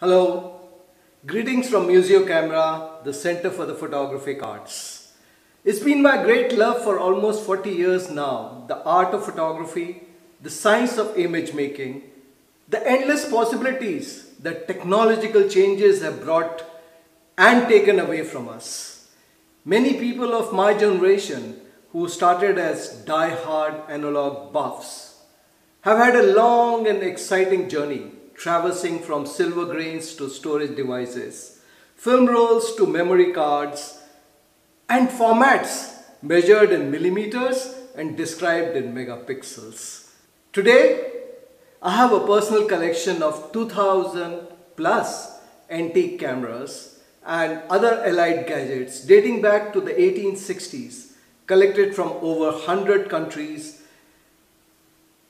Hello, greetings from Museo Camera, the Center for the Photographic Arts. It's been my great love for almost 40 years now, the art of photography, the science of image making, the endless possibilities that technological changes have brought and taken away from us. Many people of my generation who started as die-hard analog buffs have had a long and exciting journey, traversing from silver grains to storage devices, film rolls to memory cards, and formats measured in millimeters and described in megapixels. Today, I have a personal collection of 2000 plus antique cameras and other allied gadgets dating back to the 1860s, collected from over 100 countries.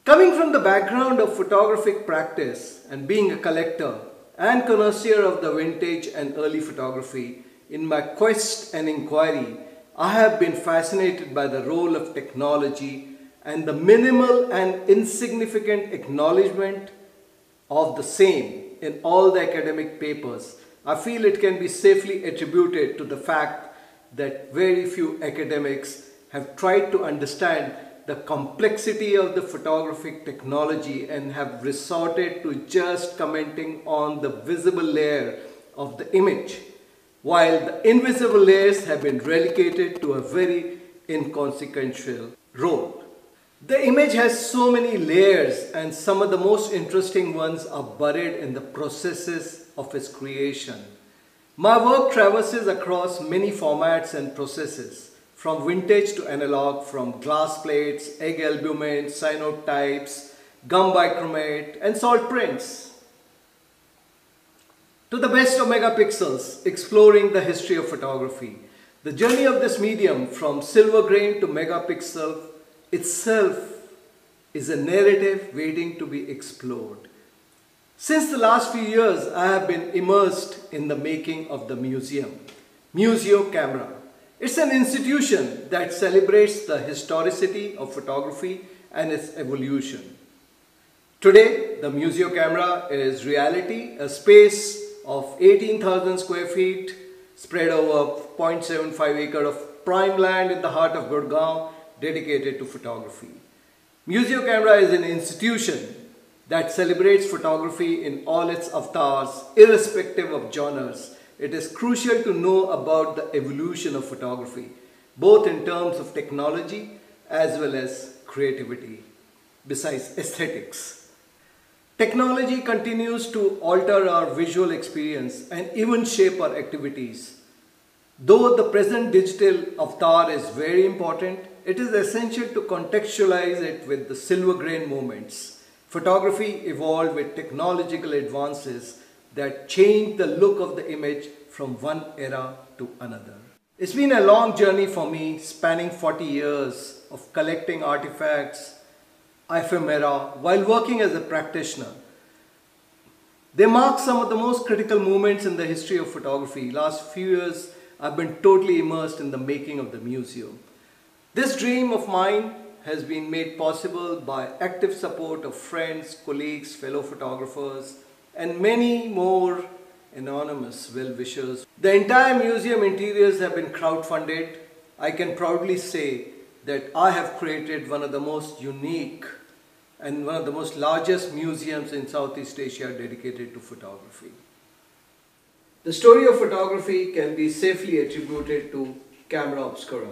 Coming from the background of photographic practice and being a collector and connoisseur of the vintage and early photography, in my quest and inquiry, I have been fascinated by the role of technology and the minimal and insignificant acknowledgement of the same in all the academic papers. I feel it can be safely attributed to the fact that very few academics have tried to understand the complexity of the photographic technology and have resorted to just commenting on the visible layer of the image, while the invisible layers have been relegated to a very inconsequential role. The image has so many layers, and some of the most interesting ones are buried in the processes of its creation. My work traverses across many formats and processes, from vintage to analog, from glass plates, egg albumen, cyanotypes, gum bichromate, and salt prints, to the best of megapixels, exploring the history of photography. The journey of this medium from silver grain to megapixel itself is a narrative waiting to be explored. Since the last few years, I have been immersed in the making of the museum, Museo Camera. It's an institution that celebrates the historicity of photography and its evolution. Today, the Museo Camera is reality, a space of 18,000 square feet spread over 0.75 acre of prime land in the heart of Gurugram, dedicated to photography. Museo Camera is an institution that celebrates photography in all its avatars, irrespective of genres. It is crucial to know about the evolution of photography, both in terms of technology as well as creativity, besides aesthetics. Technology continues to alter our visual experience and even shape our activities. Though the present digital avatar is very important, it is essential to contextualize it with the silver grain moments. Photography evolved with technological advances that changed the look of the image from one era to another. It's been a long journey for me, spanning 40 years of collecting artifacts, ephemera, while working as a practitioner. They mark some of the most critical moments in the history of photography. Last few years, I've been totally immersed in the making of the museum. This dream of mine has been made possible by active support of friends, colleagues, fellow photographers, and many more anonymous well-wishers. The entire museum interiors have been crowdfunded. I can proudly say that I have created one of the most unique and one of the most largest museums in Southeast Asia dedicated to photography. The story of photography can be safely attributed to camera obscura.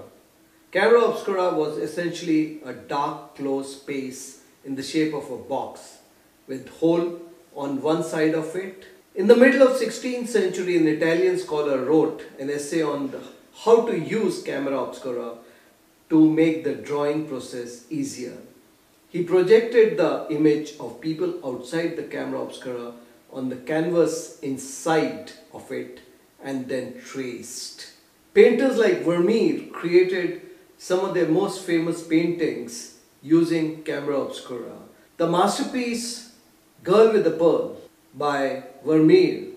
Camera obscura was essentially a dark closed space in the shape of a box with hole on one side of it. In the middle of 16th century, an Italian scholar wrote an essay on how to use camera obscura to make the drawing process easier. He projected the image of people outside the camera obscura on the canvas inside of it and then traced. Painters like Vermeer created some of their most famous paintings using camera obscura. The masterpiece Girl with a Pearl by Vermeer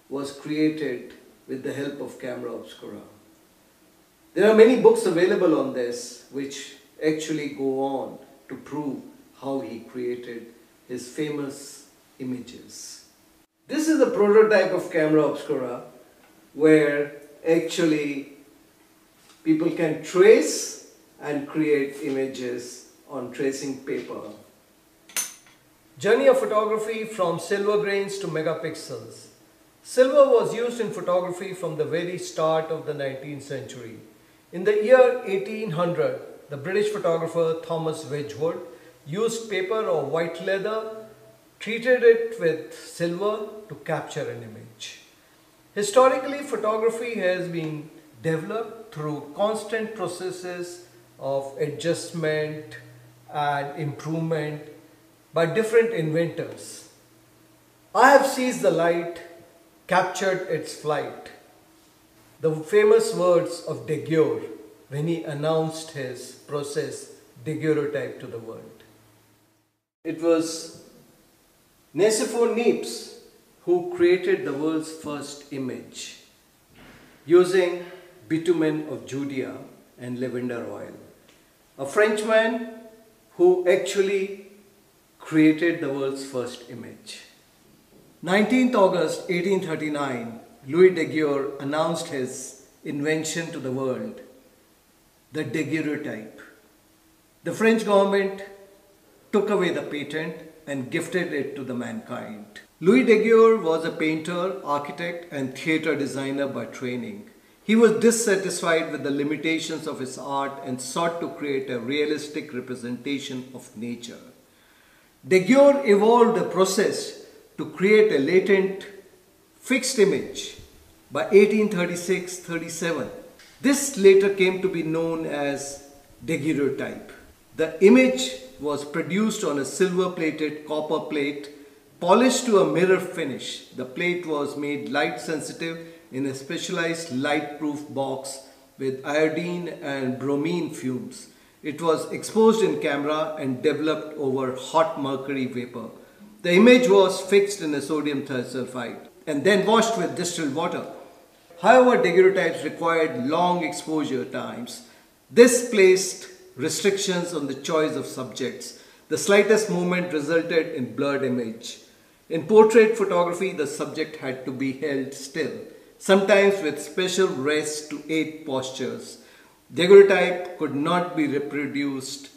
was created with the help of camera obscura. There are many books available on this which actually go on to prove how he created his famous images. This is a prototype of camera obscura where actually people can trace and create images on tracing paper. Journey of photography from silver grains to megapixels. Silver was used in photography from the very start of the 19th century. In the year 1800, the British photographer Thomas Wedgwood used paper or white leather, treated it with silver to capture an image. Historically, photography has been developed through constant processes of adjustment and improvement by different inventors. I have seized the light, captured its flight. The famous words of Daguerre when he announced his process Daguerreotype to the world. It was Nicéphore Niepce who created the world's first image using bitumen of Judea and lavender oil. A Frenchman who actually created the world's first image. 19th August 1839, Louis Daguerre announced his invention to the world, the Daguerreotype. The French government took away the patent and gifted it to the mankind. Louis Daguerre was a painter, architect and theatre designer by training. He was dissatisfied with the limitations of his art and sought to create a realistic representation of nature. Daguerre evolved a process to create a latent, fixed image by 1836-37. This later came to be known as Daguerreotype. The image was produced on a silver-plated copper plate, polished to a mirror finish. The plate was made light-sensitive in a specialized light-proof box with iodine and bromine fumes. It was exposed in camera and developed over hot mercury vapor. The image was fixed in a sodium thiosulfide and then washed with distilled water. However, daguerreotypes required long exposure times. This placed restrictions on the choice of subjects. The slightest movement resulted in blurred image. In portrait photography, the subject had to be held still, sometimes with special rests to aid postures. Daguerreotype could not be reproduced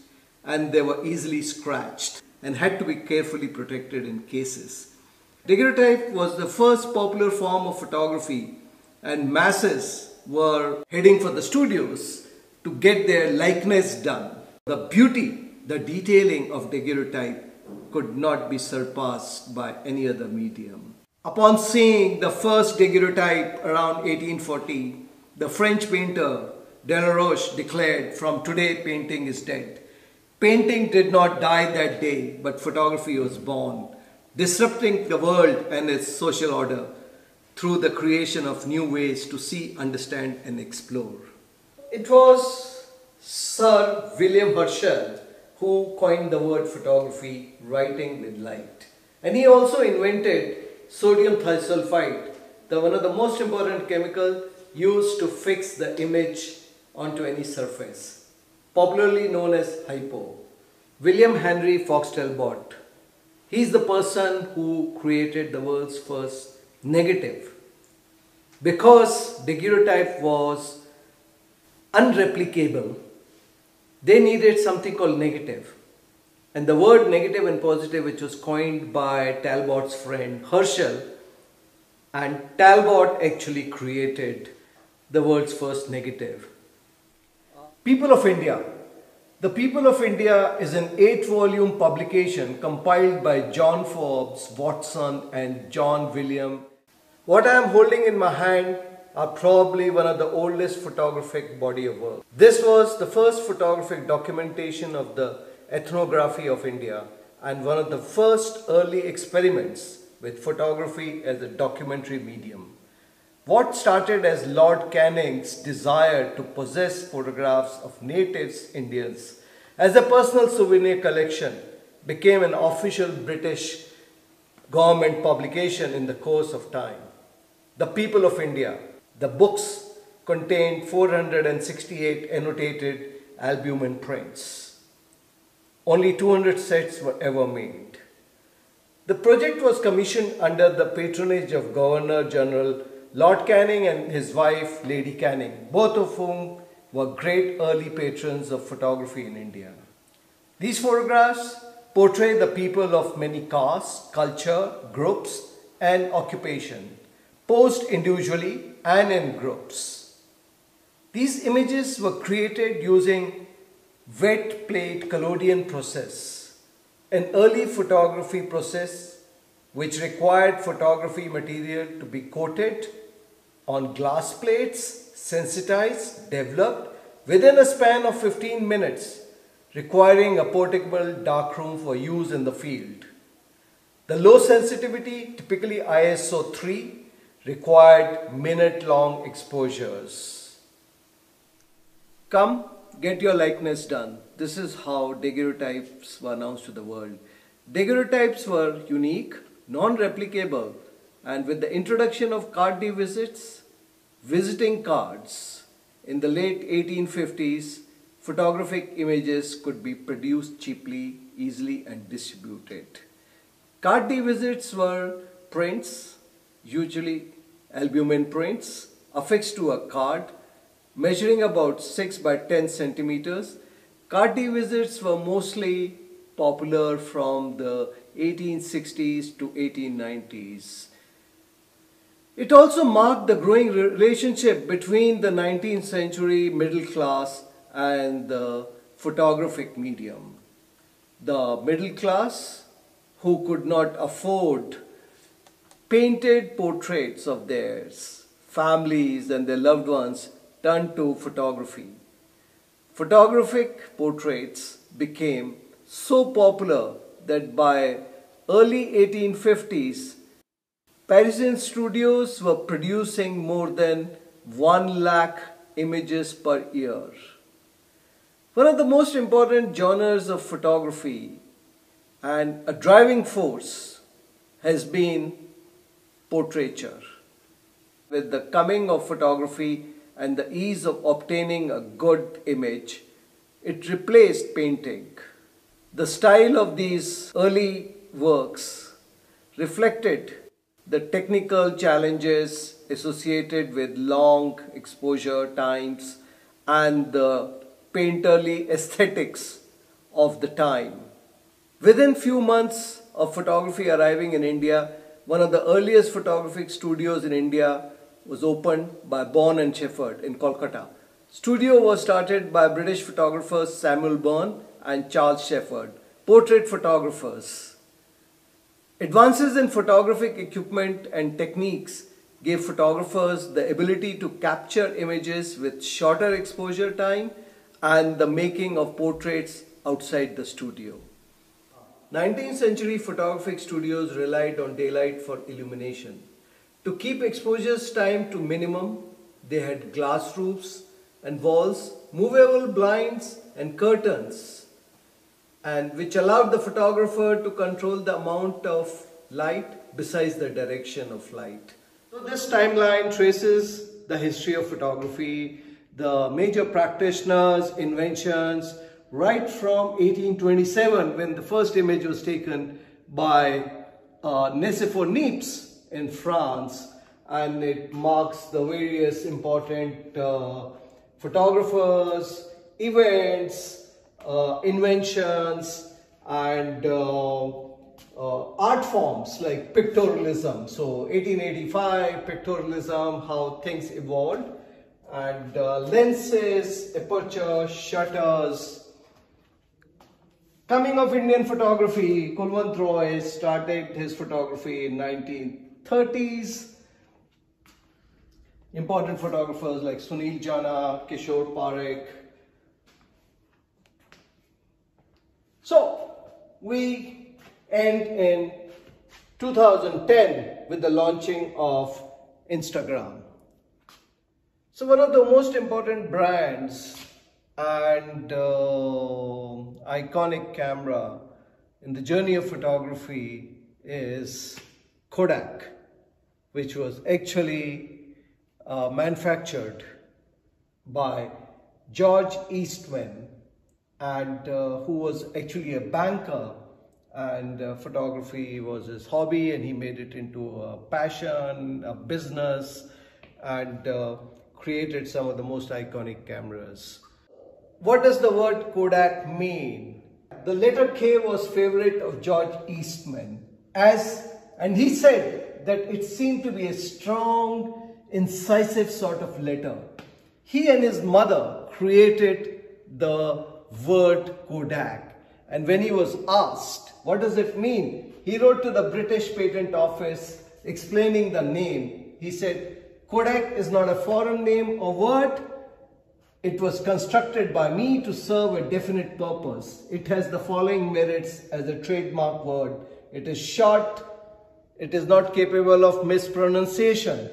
and they were easily scratched and had to be carefully protected in cases. Daguerreotype was the first popular form of photography and masses were heading for the studios to get their likeness done. The beauty, the detailing of daguerreotype could not be surpassed by any other medium. Upon seeing the first daguerreotype around 1840, the French painter Delaroche declared, "From today painting is dead." Painting did not die that day, but photography was born, disrupting the world and its social order through the creation of new ways to see, understand and explore. It was Sir William Herschel who coined the word photography, writing with light. And he also invented sodium thiosulfide, one of the most important chemicals used to fix the image onto any surface, popularly known as hypo. William Henry Fox Talbot, he is the person who created the world's first negative. Because daguerreotype was unreplicable, they needed something called negative. And the word negative and positive, which was coined by Talbot's friend Herschel, and Talbot actually created the world's first negative. People of India. The People of India is an 8-volume publication compiled by John Forbes, Watson and John William. What I am holding in my hand are probably one of the oldest photographic body of work. This was the first photographic documentation of the ethnography of India and one of the first early experiments with photography as a documentary medium. What started as Lord Canning's desire to possess photographs of natives Indians as a personal souvenir collection became an official British government publication in the course of time. The People of India. The books contained 468 annotated albumen prints. Only 200 sets were ever made. The project was commissioned under the patronage of Governor General Lord Canning and his wife Lady Canning, both of whom were great early patrons of photography in India. These photographs portray the people of many castes, culture, groups and occupation, posed individually and in groups. These images were created using wet plate collodion process, an early photography process which required photography material to be coated on glass plates, sensitized, developed within a span of 15 minutes, requiring a portable darkroom for use in the field. The low sensitivity, typically ISO 3, required minute-long exposures. Come, get your likeness done. This is how daguerreotypes were announced to the world. Daguerreotypes were unique, non-replicable, and with the introduction of carte de visites, visiting cards, in the late 1850s, photographic images could be produced cheaply, easily and distributed. Carte de visites were prints, usually albumin prints, affixed to a card, measuring about 6 by 10 centimeters. Carte de visites were mostly popular from the 1860s to 1890s. It also marked the growing relationship between the 19th century middle class and the photographic medium. The middle class, who could not afford painted portraits of theirs, families and their loved ones, turned to photography. Photographic portraits became so popular that by early 1850s, Parisian studios were producing more than 1 lakh images per year. One of the most important genres of photography and a driving force has been portraiture. With the coming of photography and the ease of obtaining a good image, it replaced painting. The style of these early works reflected the technical challenges associated with long exposure times and the painterly aesthetics of the time. Within few months of photography arriving in India, one of the earliest photographic studios in India was opened by Bourne and Shepherd in Kolkata. Studio was started by British photographers Samuel Bourne and Charles Shepherd, portrait photographers. Advances in photographic equipment and techniques gave photographers the ability to capture images with shorter exposure time and the making of portraits outside the studio. 19th century photographic studios relied on daylight for illumination. To keep exposures time to minimum, they had glass roofs and walls, movable blinds and curtains, and which allowed the photographer to control the amount of light besides the direction of light. So this timeline traces the history of photography, the major practitioners, inventions, right from 1827 when the first image was taken by Nicéphore Niepce in France, and it marks the various important photographers, events, inventions and art forms like pictorialism. So 1885, pictorialism, how things evolved, and lenses, aperture, shutters. Coming of Indian photography, Kulwant Roy started his photography in 1930s. Important photographers like Sunil Jana, Kishore Parekh. So we end in 2010 with the launching of Instagram. So one of the most important brands and iconic camera in the journey of photography is Kodak, which was actually manufactured by George Eastman, and who was actually a banker and photography was his hobby, and he made it into a passion, a business, and created some of the most iconic cameras. What does the word Kodak mean? The letter K was favorite of George Eastman, and he said that it seemed to be a strong, incisive sort of letter. He and his mother created the word Kodak, and when he was asked, what does it mean? He wrote to the British Patent Office explaining the name. He said, Kodak is not a foreign name or word. It was constructed by me to serve a definite purpose. It has the following merits as a trademark word. It is short. It is not capable of mispronunciation.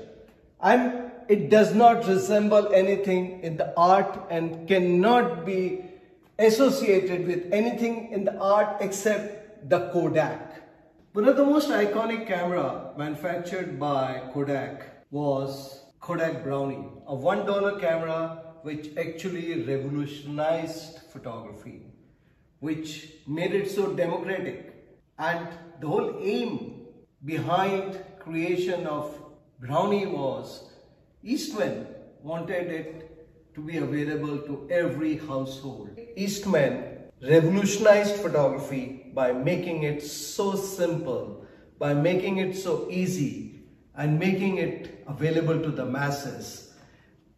And it does not resemble anything in the art and cannot be associated with anything in the art except the Kodak. One of the most iconic camera manufactured by Kodak was Kodak Brownie, a $1 camera which actually revolutionized photography, which made it so democratic. And the whole aim behind creation of Brownie was Eastman wanted it to be available to every household. Eastman revolutionized photography by making it so simple, by making it so easy, and making it available to the masses.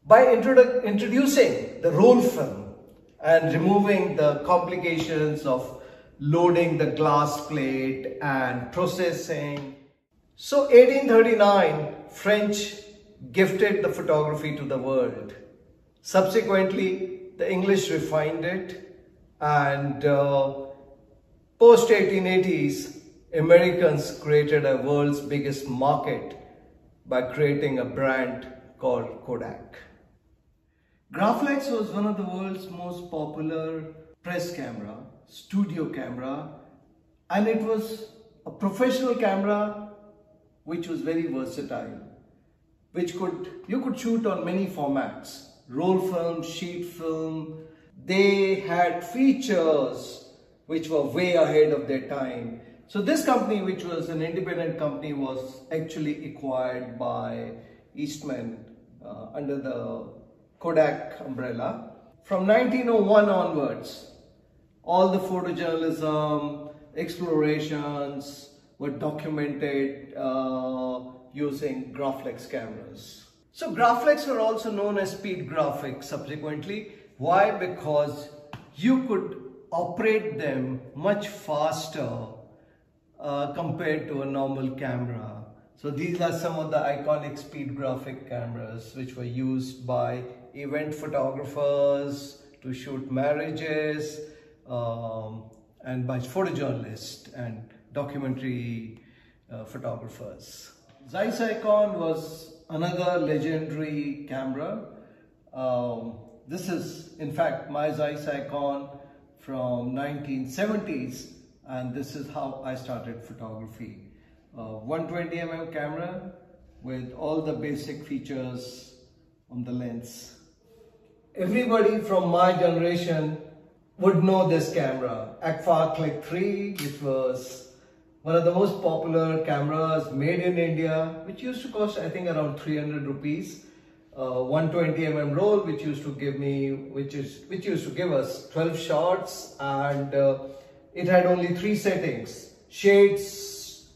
By introducing the roll film and removing the complications of loading the glass plate and processing. So 1839, French gifted the photography to the world. Subsequently, the English refined it, and post 1880s, Americans created a world's biggest market by creating a brand called Kodak. Graflex was one of the world's most popular press camera, studio camera, and it was a professional camera which was very versatile, which you could shoot on many formats. Roll film, sheet film. They had features which were way ahead of their time. So this company, which was an independent company, was actually acquired by Eastman under the Kodak umbrella. From 1901 onwards, all the photojournalism, explorations were documented using Graflex cameras. So Graflex were also known as speed graphics subsequently. Why? Because you could operate them much faster compared to a normal camera. So these are some of the iconic speed graphic cameras which were used by event photographers to shoot marriages and by photojournalists and documentary photographers. Zeiss Icon was another legendary camera. This is in fact my Zeiss Icon from 1970s, and this is how I started photography. 120mm camera with all the basic features on the lens. Everybody from my generation would know this camera, Agfa Click 3, which was one of the most popular cameras made in India, which used to cost I think around 300 rupees. 120mm roll, which used to give us 12 shots, and it had only 3 settings: shades,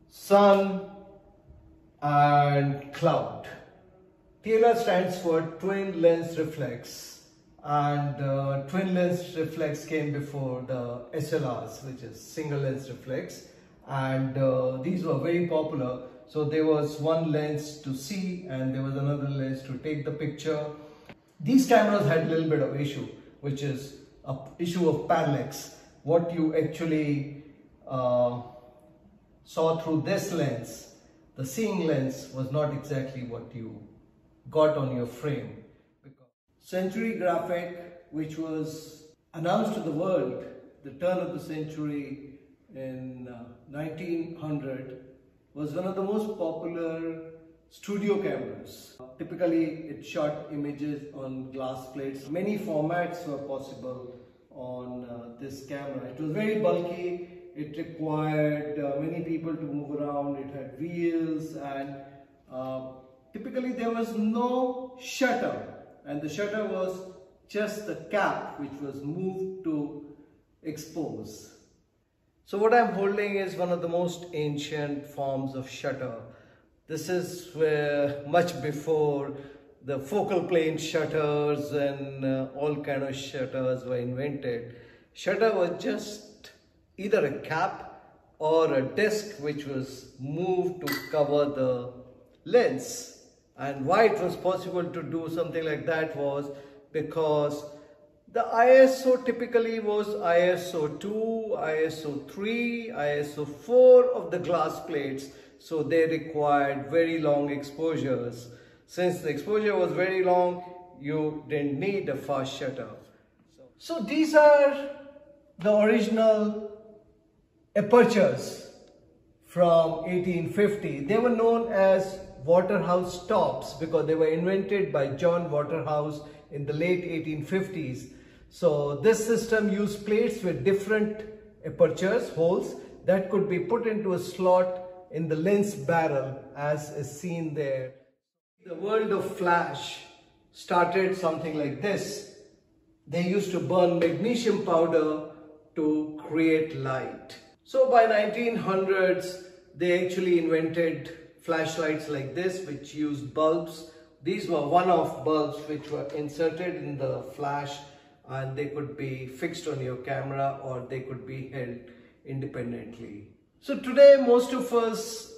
sun, and cloud. TLR stands for twin lens reflex, and twin lens reflex came before the SLRs, which is single lens reflex, and these were very popular. So there was one lens to see and there was another lens to take the picture. These cameras had a little bit of issue, which is an issue of parallax. What you actually saw through this lens, the seeing lens, was not exactly what you got on your frame. Century Graphic, which was announced to the world the turn of the century in 1900, was one of the most popular studio cameras. Typically, it shot images on glass plates. Many formats were possible on this camera. It was very bulky. it required many people to move around, it had wheels, and typically there was no shutter, and the shutter was just the cap which was moved to expose. So what I'm holding is one of the most ancient forms of shutter. This is where much before the focal plane shutters and all kind of shutters were invented. Shutter was just either a cap or a disc which was moved to cover the lens. And why it was possible to do something like that was because the ISO typically was ISO 2, ISO 3, ISO 4 of the glass plates. So they required very long exposures. Since the exposure was very long, you didn't need a fast shutter. So these are the original apertures from 1850. They were known as Waterhouse tops because they were invented by John Waterhouse in the late 1850s. So this system used plates with different apertures, holes, that could be put into a slot in the lens barrel as is seen there. The world of flash started something like this. They used to burn magnesium powder to create light. So by 1900s, they actually invented flashlights like this which used bulbs. These were one-off bulbs which were inserted in the flash, and they could be fixed on your camera or they could be held independently. So today most of us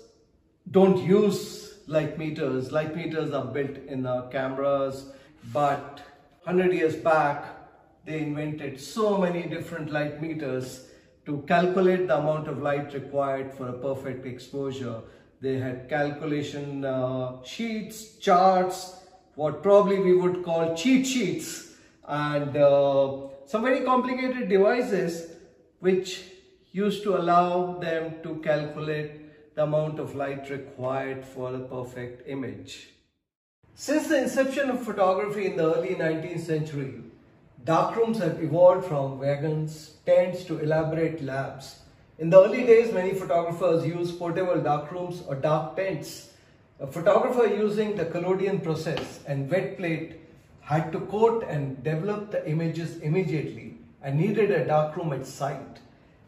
don't use light meters. Light meters are built in our cameras, but 100 years back they invented so many different light meters to calculate the amount of light required for a perfect exposure. They had calculation sheets, charts, what probably we would call cheat sheets, and some very complicated devices which used to allow them to calculate the amount of light required for a perfect image. Since the inception of photography in the early 19th century, darkrooms have evolved from wagons, tents to elaborate labs. In the early days, many photographers used portable darkrooms or dark tents. A photographer using the collodion process and wet plate had to coat and develop the images immediately and needed a darkroom at sight.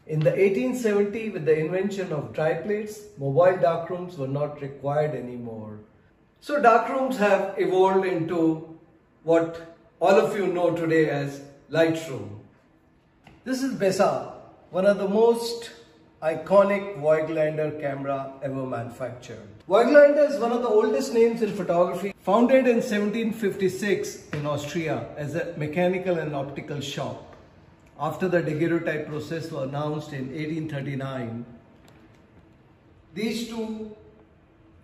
In the 1870s, with the invention of dry plates, mobile darkrooms were not required anymore. So darkrooms have evolved into what all of you know today as Lightroom. This is Bessa, one of the most iconic Voigtlander camera ever manufactured. Voigtlander is one of the oldest names in photography. Founded in 1756 in Austria as a mechanical and optical shop. After the Daguerreotype process was announced in 1839, these two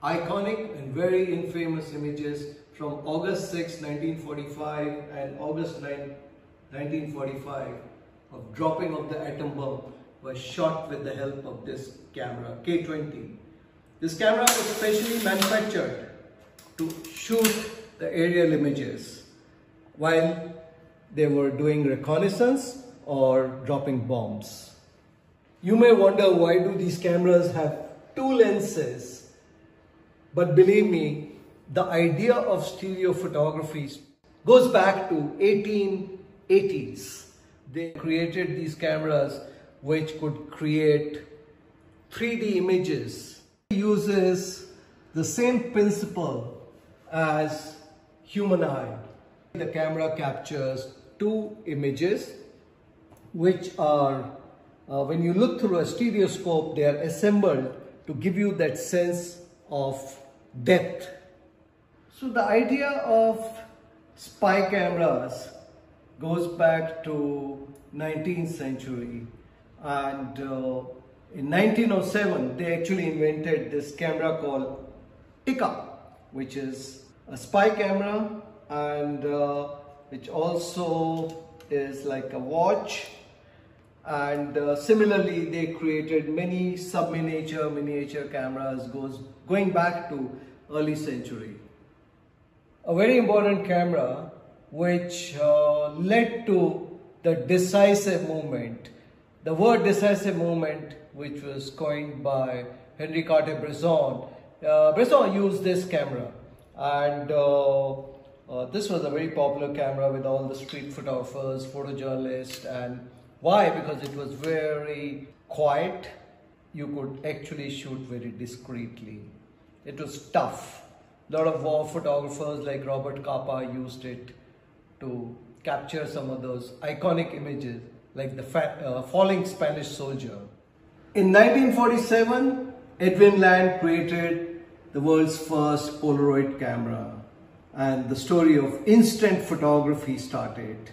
iconic and very infamous images from August 6, 1945 and August 9, 1945 of dropping of the atom bomb was shot with the help of this camera, K20. This camera was specially manufactured to shoot the aerial images while they were doing reconnaissance or dropping bombs. You may wonder, why do these cameras have two lenses? But believe me, the idea of stereo photography goes back to 1880s. They created these cameras which could create 3D images. It uses the same principle as human eye. The camera captures two images which are, when you look through a stereoscope, they are assembled to give you that sense of depth. So the idea of spy cameras goes back to 19th century, and in 1907 they actually invented this camera called Tikka, which is a spy camera and which also is like a watch. And similarly they created many miniature cameras going back to early century. A very important camera which led to the decisive movement The word decisive moment, which was coined by Henri Cartier-Bresson, Bresson used this camera, and this was a very popular camera with all the street photographers, photojournalists. And why? Because it was very quiet. You could actually shoot very discreetly. It was tough. A lot of war photographers like Robert Capa used it to capture some of those iconic images, like the falling Spanish soldier. In 1947, Edwin Land created the world's first Polaroid camera, and the story of instant photography started.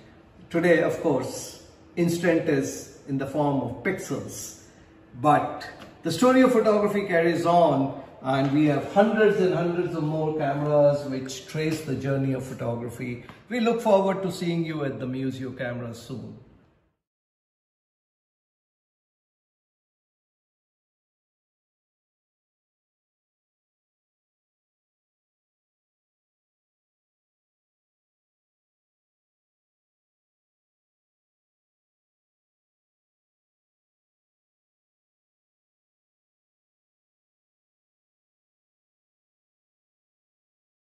Today, of course, instant is in the form of pixels, but the story of photography carries on, and we have hundreds and hundreds of more cameras which trace the journey of photography. We look forward to seeing you at the Museo Camera soon.